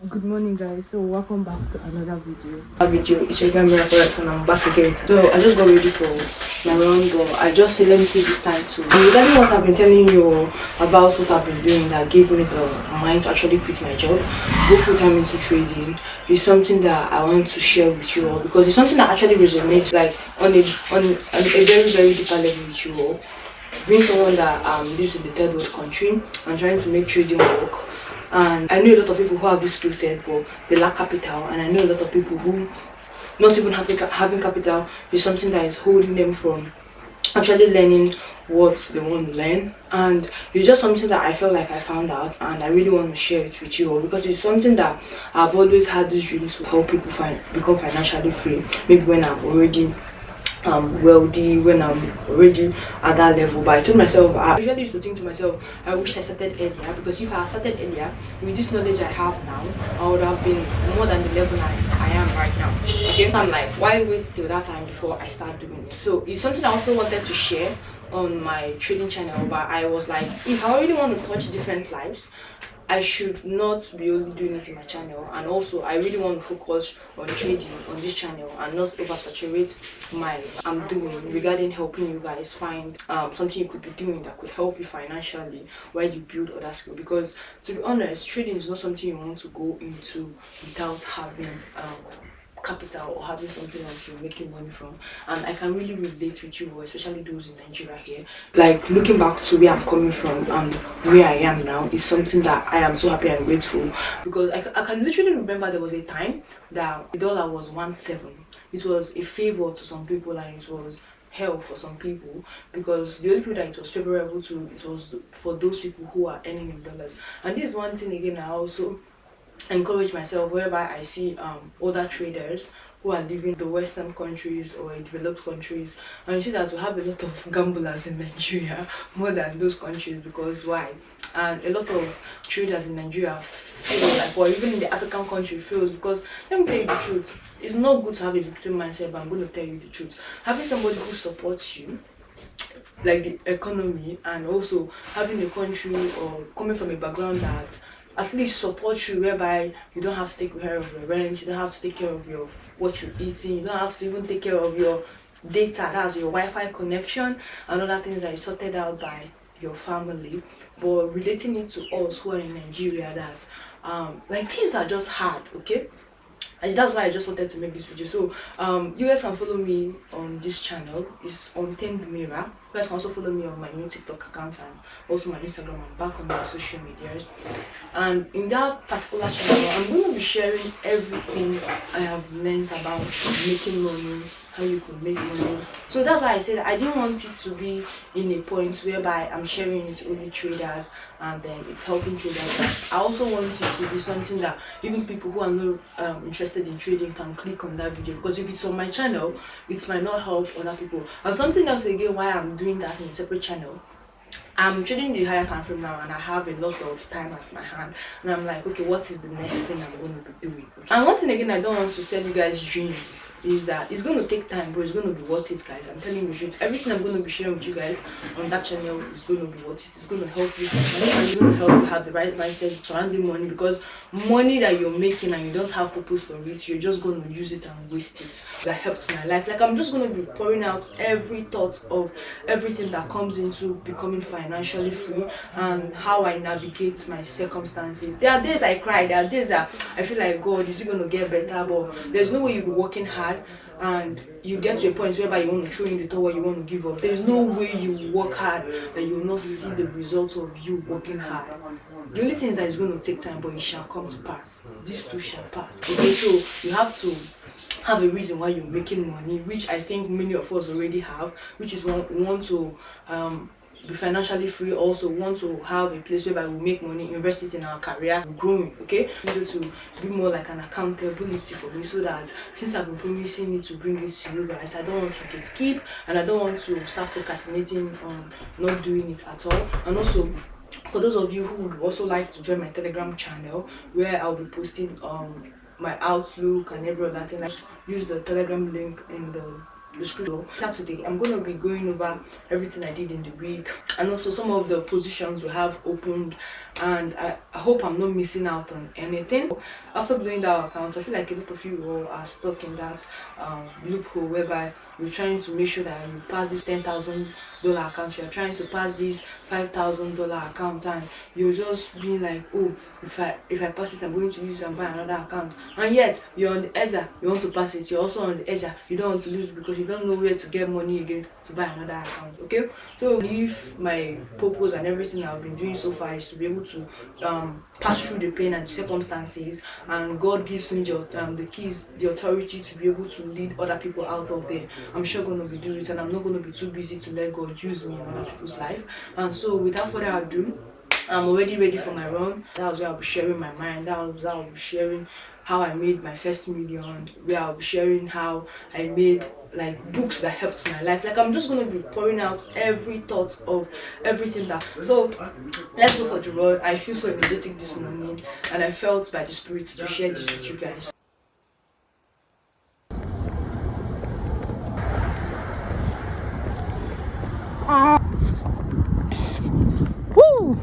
Good morning, guys. So welcome back to another video. It's your girl MIRAFOREX and I'm back again. So I just got ready for my run, but I just said let me take this time to regarding what I've been telling you about what I've been doing that gave me the mind to actually quit my job, go full time into trading. Is something that I want to share with you all because it's something that actually resonates like on a very deeper level with you all. Being someone that lives in the third world country and trying to make trading work. And I know a lot of people who have this skill set but they lack capital, and I know a lot of people who not even having capital is something that is holding them from actually learning what they want to learn. And it's just something that I felt like I found out and I really want to share it with you all because it's something that I've always had this dream to help people become financially free, maybe when I'm already wealthy, when I'm already at that level. But I told myself, I usually used to think to myself, I wish I started earlier, because if I had started earlier with this knowledge I have now, I would have been more than the level I am right now. Okay, I'm like, why wait till that time before I start doing it? So it's something I also wanted to share on my trading channel, but I was like, if I really want to touch different lives, I should not be only doing it in my channel, and also I really want to focus on trading on this channel and not oversaturate my I'm doing regarding helping you guys find something you could be doing that could help you financially while you build other skills. Because to be honest, trading is not something you want to go into without having capital or having something else you're making money from. And I can really relate with you, especially those in Nigeria here. Like looking back to where I'm coming from and where I am now is something that I am so happy and grateful, because I can literally remember there was a time that the dollar was 1.7. It was a favor to some people and it was hell for some people, because the only people that it was favorable to, it was for those people who are earning in dollars. And this is one thing again I also encourage myself, whereby I see other traders who are living in the Western countries or in developed countries, and you see that we have a lot of gamblers in Nigeria more than those countries. Because why? And a lot of traders in Nigeria feel like, or even in the African country fails, because let me tell you the truth, it's not good to have a victim mindset, but I'm going to tell you the truth. Having somebody who supports you, like the economy, and also having a country or coming from a background that at least support you, whereby you don't have to take care of your rent, you don't have to take care of your what you're eating, you don't have to even take care of your data, that's your Wi-Fi connection and other things that is sorted out by your family. But relating it to us who are in Nigeria, that like things are just hard, okay? And that's why I just wanted to make this video. So you guys can follow me on this channel. It's Untamed Mirror. You guys can also follow me on my new TikTok account and also my Instagram. I'm back on my social medias. And in that particular channel, I'm going to be sharing everything I have learned about making money, how you could make money. So that's why I said I didn't want it to be in a point whereby I'm sharing it to only traders and then it's helping traders. I also want it to be something that even people who are not interested in trading can click on that video, because if it's on my channel, it might not help other people. And something else again, why I'm doing that in a separate channel, I'm trading the higher time frame now and I have a lot of time at my hand, and I'm like, okay, what is the next thing I'm going to be doing? Okay. And one thing again I don't want to sell you guys dreams is that it's going to take time, but it's going to be worth it, guys. I'm telling you the truth. Everything I'm going to be sharing with you guys on that channel is going to be worth it. It's going to help you, and it's going to help you have the right mindset surrounding money, because money that you're making and you don't have purpose for it, you're just going to use it and waste it. That helps my life. Like, I'm just going to be pouring out every thought of everything that comes into becoming financially free and how I navigate my circumstances. There are days I cry, there are days that I feel like, God, is it going to get better? But there's no way you'll be working hard and you get to a point whereby you want to throw in the towel, you want to give up. There's no way you work hard that you will not see the results of you working hard. The only thing is that it's going to take time, but it shall come to pass. This too shall pass. Okay, so you have to have a reason why you're making money, which I think many of us already have, which is we want to be financially free, also want to have a place whereby we make money, invest it in our career, growing. Okay, to be more like an accountability for me, so that since I've been promising it to bring it to you guys, I don't want to get skip and I don't want to start procrastinating on not doing it at all. And also, for those of you who would also like to join my Telegram channel, where I'll be posting my outlook and every other thing, use the Telegram link in the the script. Saturday, I'm going to be going over everything I did in the week, and also some of the positions we have opened, and I hope I'm not missing out on anything. After doing that account, I feel like a lot of you all are stuck in that loophole whereby you're trying to make sure that you pass this $10,000 account, you're trying to pass this $5,000 account, and you're just being like, oh, if I pass it, I'm going to use it and buy another account. And yet you're on the edge, you want to pass it, you're also on the edge, you don't want to lose it because you don't know where to get money again to buy another account. Okay, so if my purpose and everything I've been doing so far is to be able to pass through the pain and the circumstances, and God gives me the keys, the authority to be able to lead other people out of there, I'm sure going to be doing it, and I'm not going to be too busy to let God use me in other people's life. And so without further ado, I'm already ready for my run. That was where I'll be sharing my mind. That was how I'll be sharing how I made my first million, where I'll be sharing how I made like books that helped my life. Like, I'm just going to be pouring out every thought of everything that. So let's go for the run. I feel so energetic this morning, and I felt by the Spirit to share this with you guys. Woo!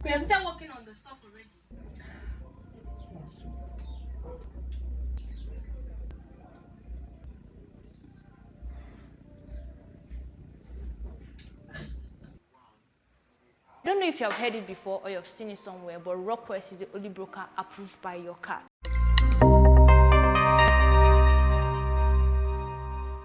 We have started working on the stuff already. I don't know if you have heard it before or you've seen it somewhere, but Rockwest is the only broker approved by your card.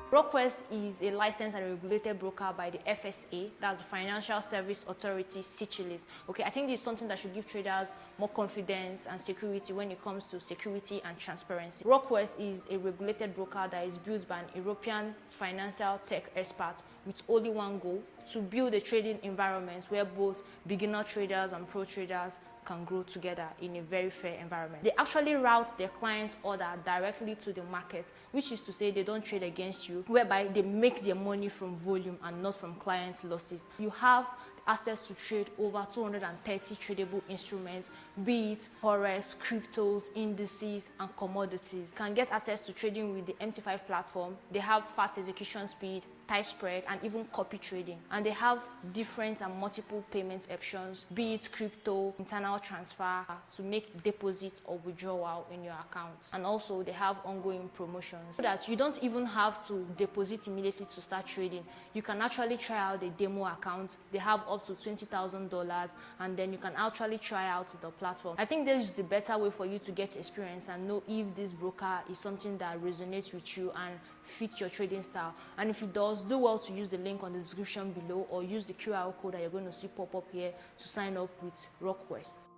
Rockwest is a licensed and regulated broker by the FSA, that's the Financial Service Authority, Seychelles. Okay, I think this is something that should give traders more confidence and security when it comes to security and transparency. Rockwest is a regulated broker that is built by an European financial tech expert with only one goal: to build a trading environment where both beginner traders and pro traders can grow together in a very fair environment. They actually route their clients' order directly to the market, which is to say they don't trade against you, whereby they make their money from volume and not from clients' losses. You have access to trade over 230 tradable instruments, be it forex, cryptos, indices, and commodities. You can get access to trading with the MT5 platform. They have fast execution speed, tight spread, and even copy trading. And they have different and multiple payment options, be it crypto, internal transfer, to make deposits or withdrawal in your account. And also they have ongoing promotions so that you don't even have to deposit immediately to start trading. You can actually try out the demo account. They have up to $20,000, and then you can actually try out the platform. I think this is the better way for you to get experience and know if this broker is something that resonates with you and fits your trading style. And if it does, do well to use the link on the description below, or use the QR code that you're going to see pop up here to sign up with Rockwest.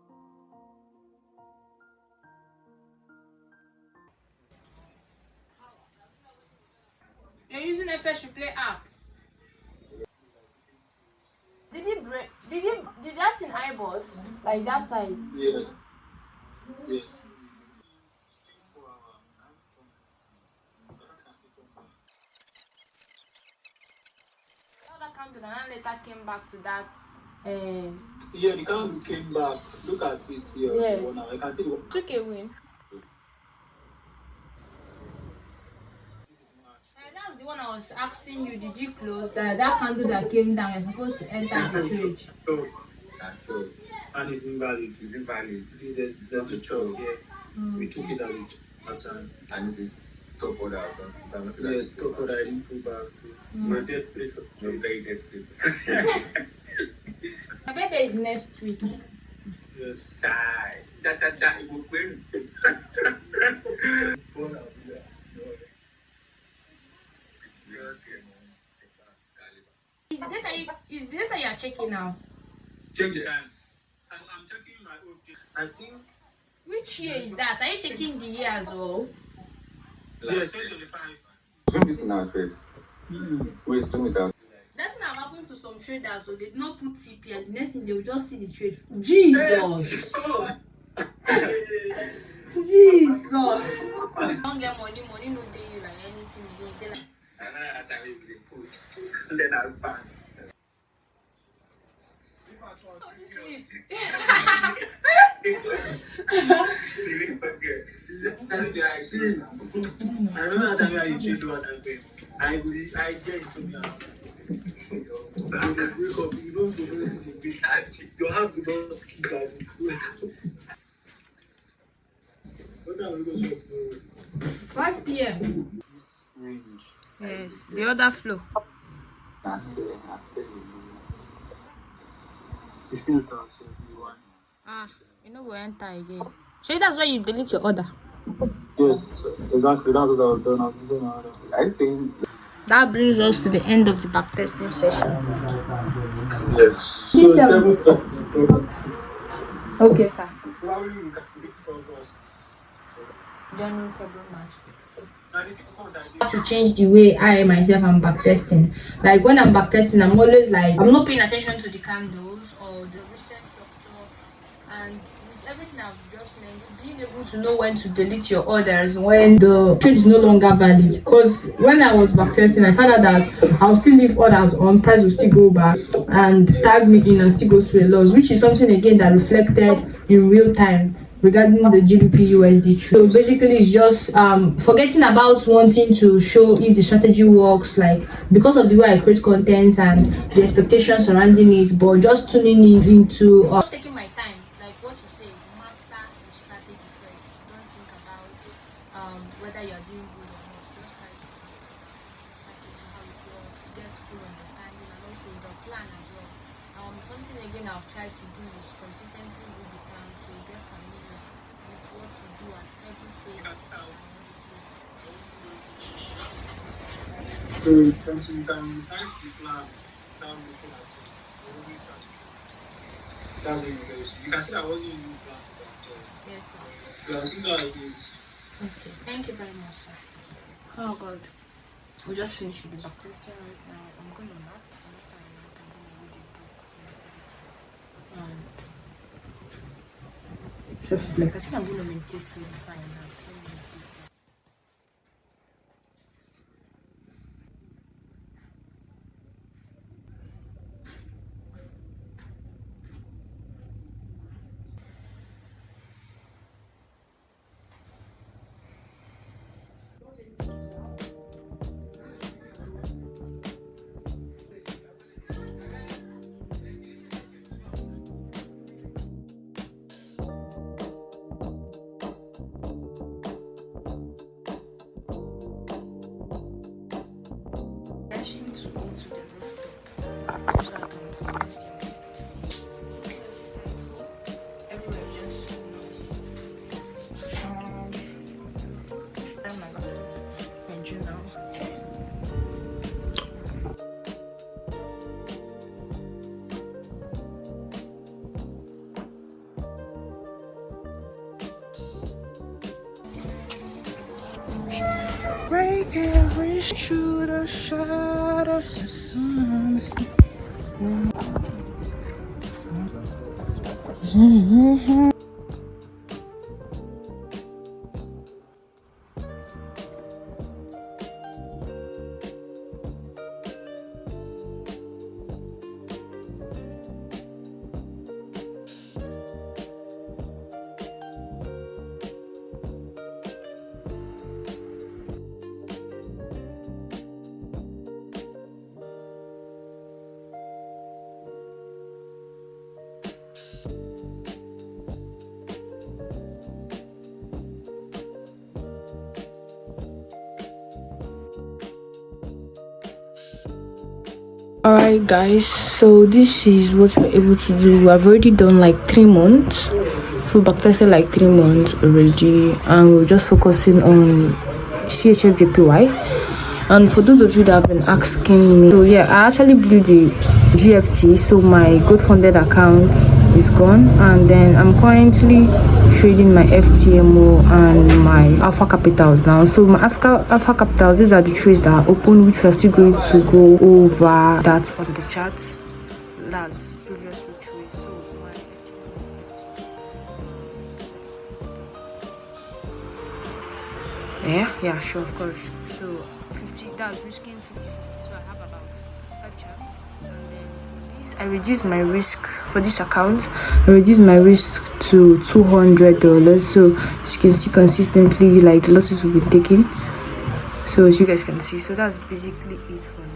You're using FS Replay app. Did that in iBot? Like that side? Yes. Yes. That candle and later came back to that. Yeah, the candle came back. Look at it here. Yes. Now I can see the one. Took a win. That's the one I was asking you. Did you close that candle that came down? You're supposed to enter the trade. Choke. And it's invalid. It's invalid. This is just a choke. Yeah. We took it out at time. And it is stop order. Yes, stop order. I didn't pull back. You're desperate. You're very desperate. I bet there is next week. Yes. Die. Die. It will win. Is the data you are checking now? Check the time. I'm checking my own thing. I think. Which year is that? Are you checking the year as well? Yes, 2025. Zoom this in our straight. Wait, zoom it out. That's not happened to some traders, so they did not put TP, and the next thing they will just see the trade. Jesus! Jesus! Don't get money no day you like anything again. They like. Another time we post. Then I'll ban. Obviously. I remember that time I changed what I'm doing. I get into me. You wake up, you don't go to the beach. Your house will just keep that. What time are we going to just go? 5 p.m. This range. Yes, the other flow. 15,000. You know go enter again. So that's why you delete your order. Yes, exactly. That's what I was doing. I think. That brings us to the end of the backtesting session. Yes. So 7. Okay, sir. Probably we can pick August. January, February, March. I To change the way I myself am backtesting. Like when I'm backtesting, I'm always like I'm not paying attention to the candles or the recent structure, and with everything I've just mentioned, being able to know when to delete your orders when the trade is no longer valid. Because when I was backtesting, I found out that I'll still leave orders on, price will still go back and tag me in and still go to a loss, which is something again that reflected in real time regarding the GBP USD trade. So basically it's just forgetting about wanting to show if the strategy works, like because of the way I create content and the expectations surrounding it, but just tuning in into just taking my time, like what you say, master the strategy first. Don't think about whether you're doing good or not. Just try to master the strategy, how it works, get full understanding, and also the plan as well. Something again I've tried to do is consistently read the plan to get familiar with what to do at every phase I want to do. So you can decide the plan without looking at it. Always start with it. That's when you get it. You can see I wasn't using the plan to contest. Yes, sir. You can see that I did. Okay, thank you very much, sir. Oh God, we just finished with the backtesting right now. I'm gonna nap, and after I nap, I'm gonna read a book. Self-reflect. I think I'm gonna meditate before I nap. Let me meditate. I actually need to go to the rooftop so I can practice the assistance. Everywhere is just noisy. Oh my God. And you know. Break every shoot a shot of the sun. Alright guys, so this is what we're able to do. I've already done like 3 months, so backtested like 3 months already, and we're just focusing on CHFJPY. And for those of you that have been asking me, so yeah, I actually blew the GFT, so my good funded account is gone, and then I'm currently trading my FTMO and my alpha capitals now. So my alpha capitals, these are the trades that are open, which we're still going to go over that on the chart. That's previous trades. So my yeah, sure, of course. So 50, that's risking 50-50, so I have about 5 charts. And then for this, I reduced my risk for this account. I reduced my risk to $200. So as you can see consistently, like the losses we've been taking. So as you guys can see, so that's basically it for now.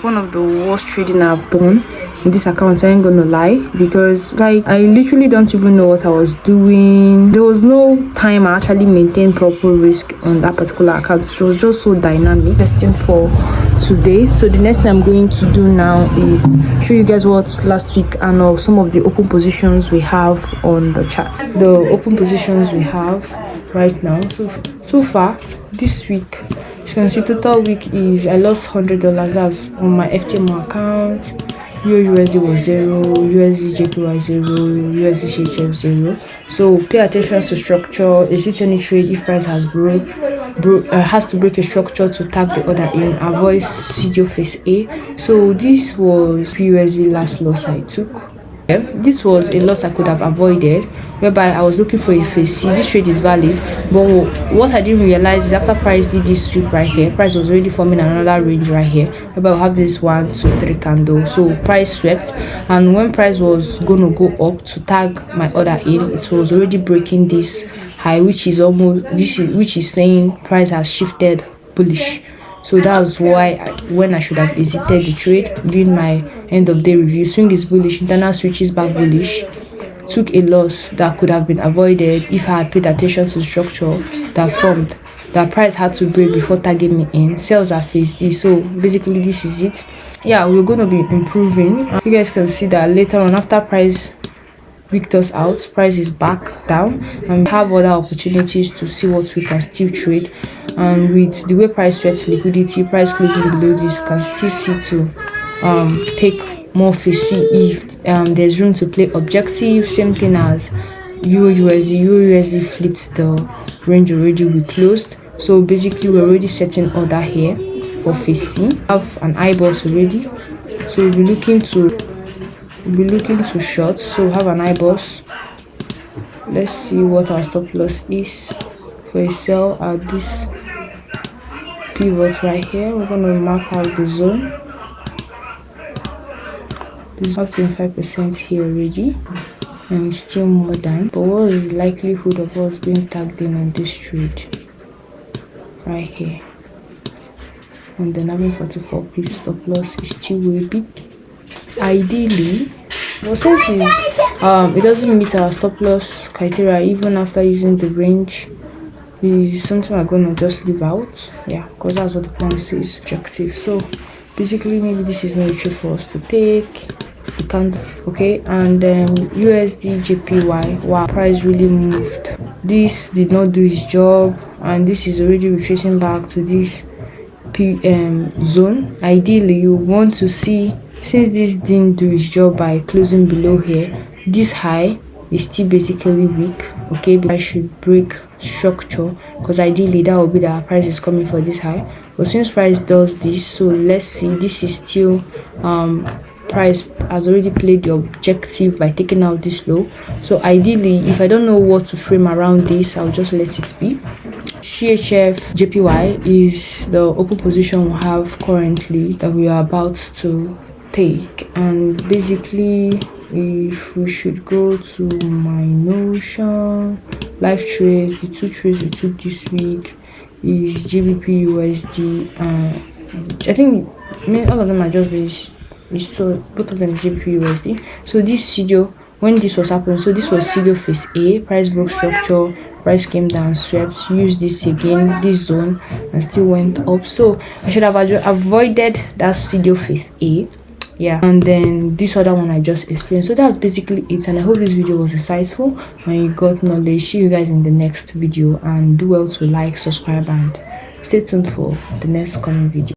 One of the worst trading I've done in this account, I ain't gonna lie, because like I literally don't even know what I was doing. There was no time I actually maintained proper risk on that particular account, so it was just so dynamic. Testing for today, so the next thing I'm going to do now is show you guys what last week and some of the open positions we have on the chart. The open positions we have right now, so far this week, so the total week is I lost $100. That's on my FTMO account. USD was 0, USD JPY 0, USD CHF 0. So pay attention to structure. Is it any trade if price has has to break a structure to tag the order in? Avoid CDO phase A. So this was USD last loss I took. This was a loss I could have avoided, whereby I was looking for a phase C. This trade is valid, but what I didn't realize is after price did this sweep right here, price was already forming another range right here, whereby we'll have this 1, 2, 3 candle. So price swept, and when price was gonna go up to tag my order in, it was already breaking this high, which is saying price has shifted bullish. So that's why when I should have exited the trade during my end of day review, swing is bullish, internal switches back bullish, took a loss that could have been avoided if I had paid attention to the structure that formed. That price had to break before tagging me in. Sales are phase D. So basically this is it. Yeah, we're going to be improving. You guys can see that later on, after price wicked us out, price is back down, and we have other opportunities to see what we can still trade. And with the way price swept liquidity, price closing below this, you can still see to take more phase C if there's room to play objective. Same thing as USD flipped the range already, we closed. So basically we're already setting order here for phase C. Have an eyeballs already, so we'll be looking to short. So we have an eyeballs. Let's see what our stop loss is for a sell at this pivot right here. We're going to mark out the zone. There's about 25% here already, and it's still more than. But what is the likelihood of us being tagged in on this trade right here? And then having 44 pips stop loss is still way big. Ideally, but since it doesn't meet our stop loss criteria even after using the range, is something we're gonna just leave out. Yeah, because that's what the plan says, objective. So basically maybe this is not a trade for us to take. We can't. Okay, and then USD JPY, wow, price really moved. This did not do its job, and this is already retracing back to this zone. Ideally you want to see, since this didn't do its job by closing below here, this high is still basically weak. Okay, but I should break structure, because ideally that will be that price is coming for this high. But since price does this, so let's see, this is still price has already played the objective by taking out this low. So ideally, if I don't know what to frame around this, I'll just let it be. CHF JPY is the open position we have currently that we are about to take. And basically, if we should go to my Notion live trades, the 2 trades we took this week is GBP USD. I think all of them are just very, so both of them GBP USD. So this CDO, when this was happening, so this was CDO phase A, price broke structure, price came down, swept, used this again, this zone, and still went up. So I should have avoided that CDO phase A. Yeah, and then this other one I just explained. So that's basically it, and I hope this video was insightful and you got knowledge. See you guys in the next video, and do well to like, subscribe, and stay tuned for the next coming video.